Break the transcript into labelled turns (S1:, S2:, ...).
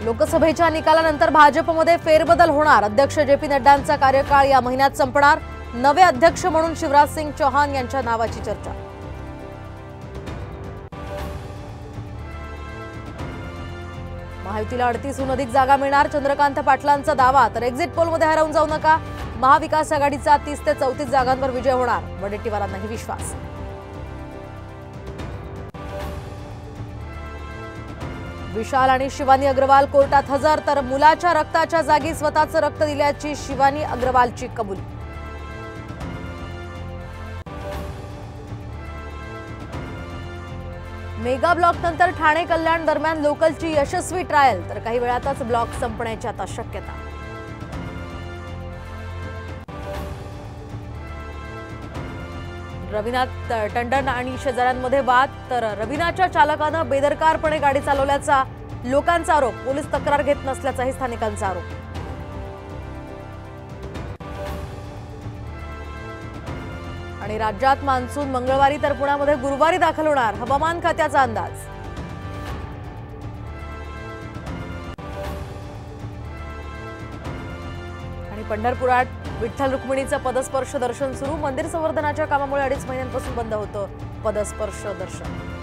S1: लोकसभेच्या निकालानंतर भाजपमध्ये फेरबदल होणार। अध्यक्ष जे पी नड्डांचा कार्यकाळ या महिन्यात संपणार। नवे अध्यक्ष म्हणून शिवराज सिंग चौहान यांच्या नावाची चर्चा। महायुतीला 38हून अधिक जागा मिळणार। चंद्रकांत पाटलांचा दावा। तर एक्झिट पोलमध्ये हरवून जाऊ नका, महाविकास आघाडीचा 30 ते 34 जागांवर विजय होणार, वडेट्टीवारांनाही विश्वास। विशाल आणि शिवानी अग्रवाल कोर्टात हजर। तर मुलाच्या रक्ताच्या जागी स्वतःचं रक्त दिल्याची शिवानी अग्रवालची कबुली। मेगा ब्लॉक नंतर ठाणे कल्याण दरम्यान लोकलची यशस्वी ट्रायल। तर काही वेळातच ब्लॉक संपण्याची आता शक्यता। रवीनाथ टंडन आणि शेजाऱ्यांमध्ये वाद। तर रवीनाच्या चालकानं बेदरकारपणे गाडी चालवल्याचा लोकांचा आरोप। पोलीस तक्रार घेत नसल्याचाही स्थानिकांचा आरोप। आणि राज्यात मान्सून मंगळवारी तर पुण्यामध्ये गुरुवारी दाखल होणार, हवामान खात्याचा अंदाज। आणि पंढरपुरात विठ्ठल रुक्मिणीचं पदस्पर्श दर्शन सुरू। मंदिर संवर्धनाच्या कामामुळे 2.5 महिन्यांपासून बंद होतं पदस्पर्श दर्शन।